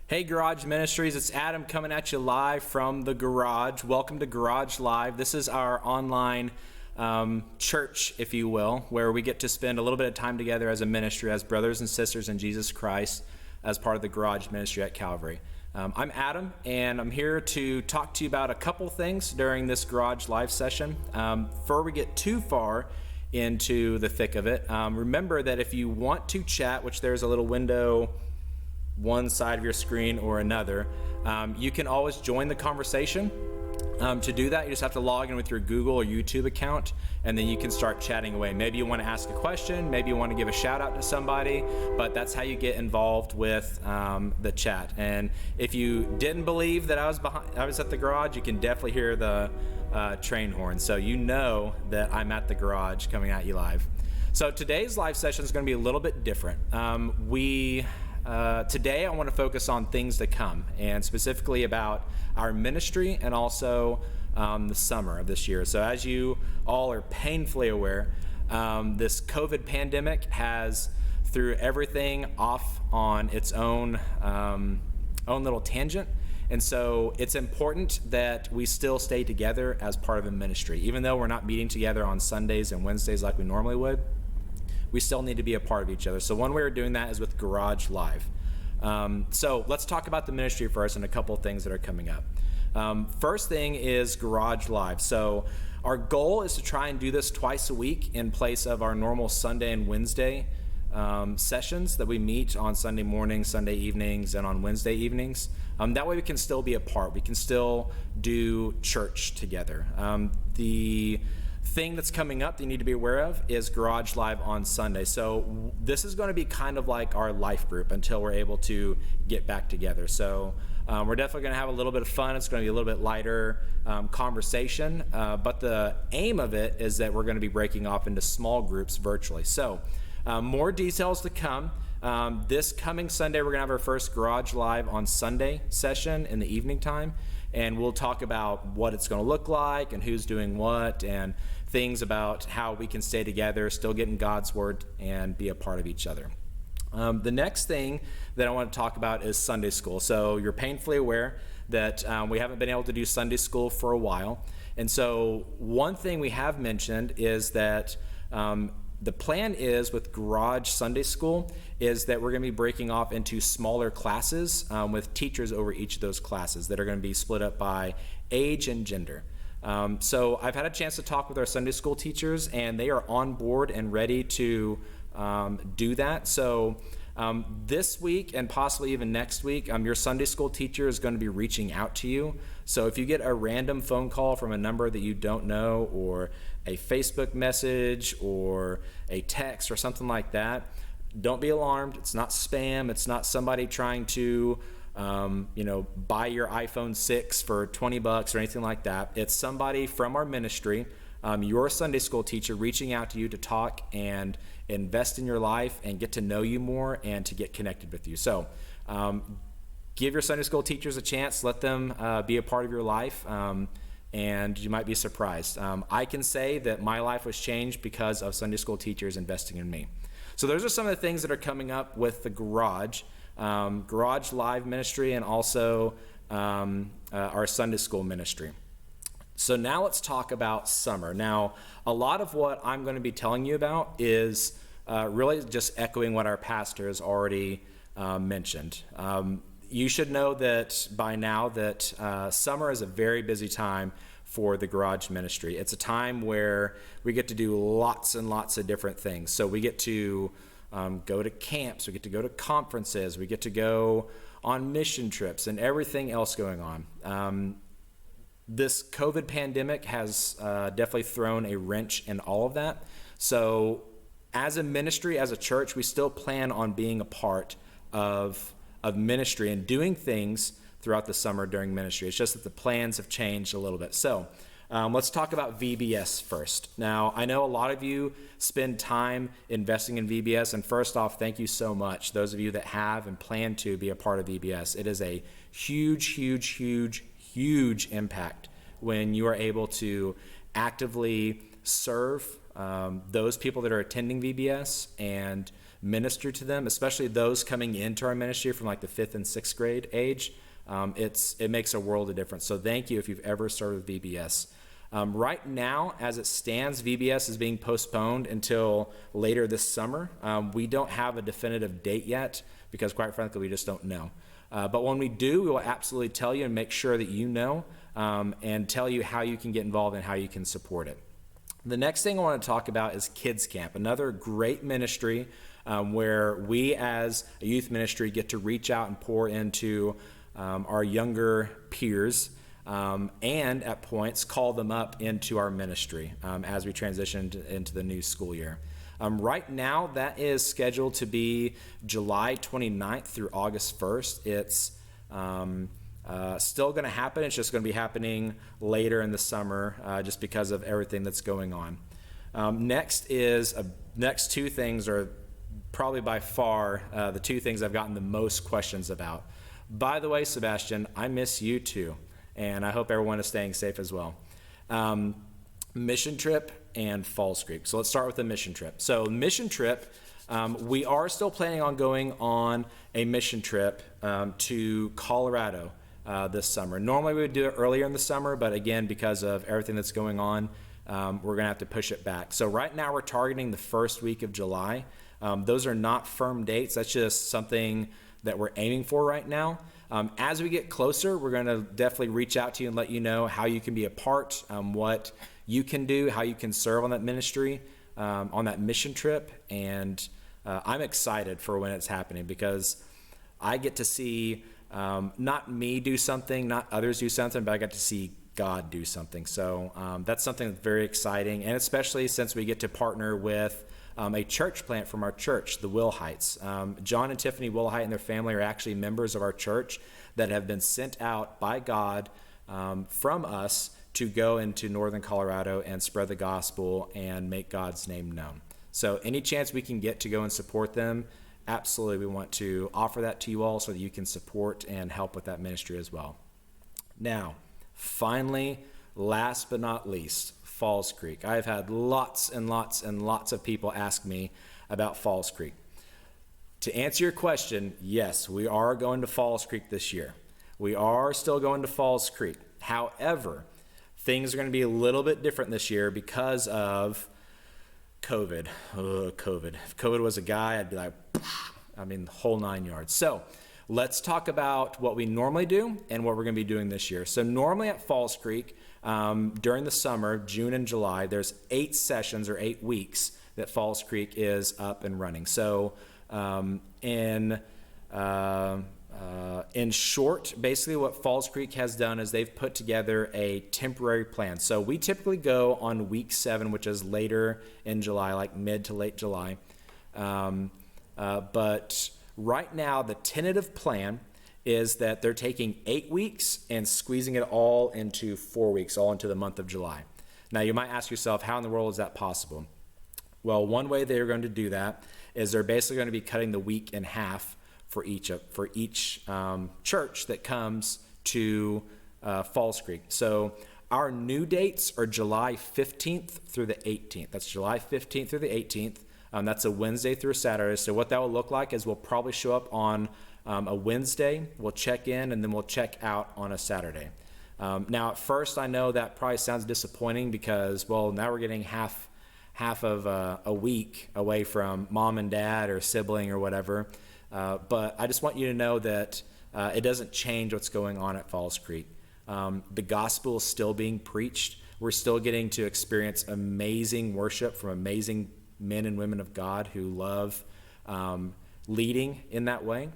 Hey Garage Ministries, it's Adam coming at you live from the garage. Welcome to Garage Live. This is our online church, if you will, where we get to spend a little bit of time together as a ministry, as brothers and sisters in Jesus Christ, as part of the Garage Ministry at Calvary. I'm Adam, and I'm here to talk to you about a couple things during this Garage Live session. Before we get too far into the thick of it, remember that if you want to chat, which there's a little window one side of your screen or another, you can always join the conversation. To do that, you just have to log in with your Google or YouTube account, and then you can start chatting away. Maybe you want to ask a question, maybe you want to give a shout out to somebody, but that's how you get involved with the chat. And if you didn't believe that I was at the garage, you can definitely hear the train horn, so you know that I'm at the garage coming at you live. So today's live session is going to be a little bit different. Today I want to focus on things to come, and specifically about our ministry and also the summer of this year. So as you all are painfully aware, this COVID pandemic has threw everything off on its own little tangent. And so it's important that we still stay together as part of a ministry. Even though we're not meeting together on Sundays and Wednesdays like we normally would, we still need to be a part of each other. So one way we're doing that is with Garage Live. So let's talk about the ministry first and a couple of things that are coming up. First thing is Garage Live. So our goal is to try and do this twice a week in place of our normal Sunday and Wednesday sessions that we meet on Sunday mornings, Sunday evenings, and on Wednesday evenings. That way we can still be apart. We can still do church together. The thing that's coming up that you need to be aware of is Garage Live on Sunday. So this is going to be kind of like our life group until we're able to get back together. So we're definitely going to have a little bit of fun. It's going to be a little bit lighter conversation, but the aim of it is that we're going to be breaking off into small groups virtually. So more details to come. This coming Sunday, we're going to have our first Garage Live on Sunday session in the evening time. And we'll talk about what it's going to look like and who's doing what and things about how we can stay together, still get in God's Word, and be a part of each other. The next thing that I want to talk about is Sunday school. So you're painfully aware that we haven't been able to do Sunday school for a while. And so one thing we have mentioned is that the plan is with Garage Sunday School is that we're going to be breaking off into smaller classes with teachers over each of those classes that are going to be split up by age and gender. So I've had a chance to talk with our Sunday school teachers, and they are on board and ready to do that. So This week and possibly even next week, your Sunday school teacher is going to be reaching out to you. So if you get a random phone call from a number that you don't know, or a Facebook message or a text or something like that, don't be alarmed. It's not spam. It's not somebody trying to buy your iPhone 6 for $20 or anything like that. It's somebody from our ministry, your Sunday school teacher, reaching out to you to talk and invest in your life and get to know you more and to get connected with you. So give your Sunday school teachers a chance. Let them be a part of your life, and you might be surprised. I can say that my life was changed because of Sunday school teachers investing in me. So those are some of the things that are coming up with the Garage Live ministry, and also our Sunday school ministry. So now let's talk about summer. Now, a lot of what I'm going to be telling you about is really just echoing what our pastor has already mentioned. You should know that by now that summer is a very busy time for the Garage ministry. It's a time where we get to do lots and lots of different things. So we get to go to camps, we get to go to conferences, we get to go on mission trips and everything else going on. This COVID pandemic has definitely thrown a wrench in all of that. So as a ministry, as a church, we still plan on being a part of ministry and doing things throughout the summer during ministry. It's just that the plans have changed a little bit. So let's talk about VBS first. Now, I know a lot of you spend time investing in VBS, and first off, thank you so much, those of you that have and plan to be a part of VBS. It is a huge, huge, huge, huge impact when you are able to actively serve those people that are attending VBS and minister to them, especially those coming into our ministry from like the 5th and 6th grade age. It makes a world of difference. So thank you if you've ever served with VBS. Right now, as it stands, VBS is being postponed until later this summer. We don't have a definitive date yet because, quite frankly, we just don't know. But when we do, we will absolutely tell you and make sure that you know, and tell you how you can get involved and how you can support it. The next thing I want to talk about is Kids Camp, another great ministry where we as a youth ministry get to reach out and pour into our younger peers, and at points call them up into our ministry as we transition into the new school year. Right now, that is scheduled to be July 29th through August 1st. It's still going to happen. It's just going to be happening later in the summer just because of everything that's going on. Next two things are probably by far the two things I've gotten the most questions about. By the way, Sebastian, I miss you too, and I hope everyone is staying safe as well. Mission trip and Falls Creek. So let's start with the mission trip. So mission trip, we are still planning on going on a mission trip to Colorado this summer. Normally we would do it earlier in the summer, but again, because of everything that's going on, we're going to have to push it back. So right now we're targeting the first week of July. Those are not firm dates. That's just something that we're aiming for right now. As we get closer, we're going to definitely reach out to you and let you know how you can be a part, what you can do, how you can serve on that ministry, on that mission trip. And I'm excited for when it's happening because I get to see not me do something, not others do something, but I get to see God do something. So that's something that's very exciting, and especially since we get to partner with a church plant from our church, the Wilhites. John and Tiffany Wilhite and their family are actually members of our church that have been sent out by God from us to go into northern Colorado and spread the gospel and make God's name known. So any chance we can get to go and support them, absolutely we want to offer that to you all so that you can support and help with that ministry as well. Now, finally, last but not least, Falls Creek. I've had lots and lots and lots of people ask me about Falls Creek. To answer your question, yes, we are going to Falls Creek this year. We are still going to Falls Creek. However, things are going to be a little bit different this year because of COVID. COVID. If COVID was a guy, I'd be like, the whole 9 yards. So let's talk about what we normally do and what we're going to be doing this year. So normally at Falls Creek, during the summer, June and July, there's 8 sessions or 8 weeks that Falls Creek is up and running. So In short, basically what Falls Creek has done is they've put together a temporary plan. So we typically go on week 7, which is later in July, like mid to late July. But right now, the tentative plan is that they're taking 8 weeks and squeezing it all into 4 weeks, all into the month of July. Now, you might ask yourself, how in the world is that possible? Well, one way they're going to do that is they're basically going to be cutting the week in half for each church that comes to Falls Creek. So our new dates are July 15th through the 18th. That's July 15th through the 18th. That's a Wednesday through Saturday. So what that will look like is we'll probably show up on a Wednesday, we'll check in, and then we'll check out on a Saturday. Now, at first, I know that probably sounds disappointing because, well, now we're getting half of a week away from mom and dad or sibling or whatever. But I just want you to know that it doesn't change what's going on at Falls Creek. The gospel is still being preached. We're still getting to experience amazing worship from amazing men and women of God who love leading in that way.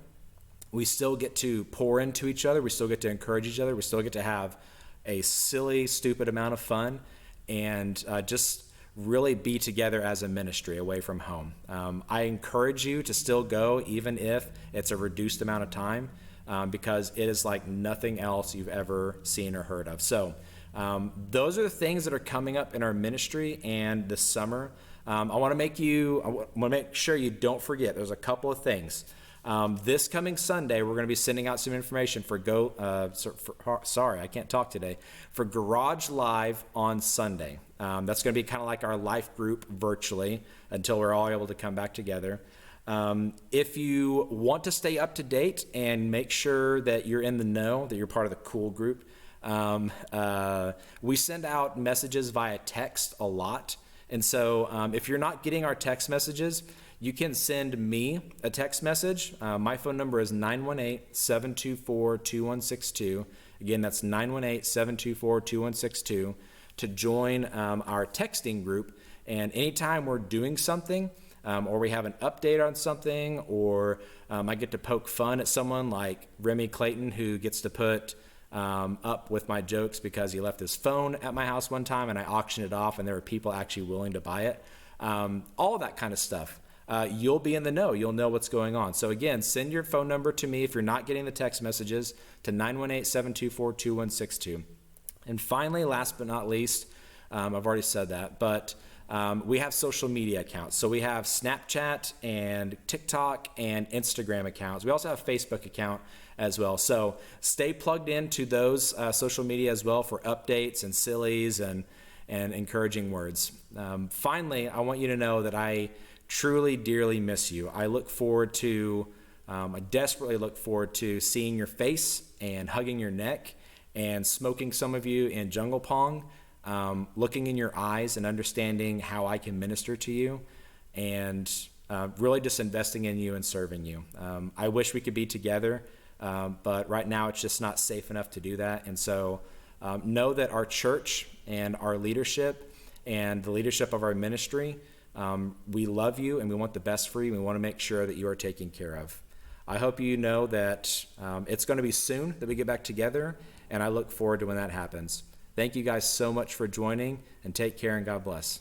We still get to pour into each other. We still get to encourage each other. We still get to have a silly, stupid amount of fun and just really be together as a ministry away from home. I encourage you to still go, even if it's a reduced amount of time, because it is like nothing else you've ever seen or heard of. So those are the things that are coming up in our ministry and this summer. I want to make sure you don't forget. There's a couple of things. This coming Sunday, we're going to be sending out some information for Garage Live on Sunday. That's going to be kind of like our life group virtually until we're all able to come back together. If you want to stay up to date and make sure that you're in the know, that you're part of the cool group, we send out messages via text a lot. And so if you're not getting our text messages, you can send me a text message. My phone number is 918-724-2162. Again, that's 918-724-2162 to join our texting group. And anytime we're doing something or we have an update on something or I get to poke fun at someone like Remy Clayton, who gets to put up with my jokes because he left his phone at my house one time and I auctioned it off and there were people actually willing to buy it. All of that kind of stuff. You'll be in the know. You'll know what's going on. So again, send your phone number to me if you're not getting the text messages to 918-724-2162. And finally, last but not least, I've already said that, but we have social media accounts. So we have Snapchat and TikTok and Instagram accounts. We also have a Facebook account as well. So stay plugged into those social media as well for updates and sillies and encouraging words. Finally, I want you to know that I truly, dearly miss you. I desperately look forward to seeing your face and hugging your neck and smoking some of you in Jungle Pong, looking in your eyes and understanding how I can minister to you and really just investing in you and serving you. I wish we could be together, but right now it's just not safe enough to do that. And so know that our church and our leadership and the leadership of our ministry, we love you and we want the best for you. We want to make sure that you are taken care of. I hope you know that it's going to be soon that we get back together, and I look forward to when that happens. Thank you guys so much for joining, and take care and God bless.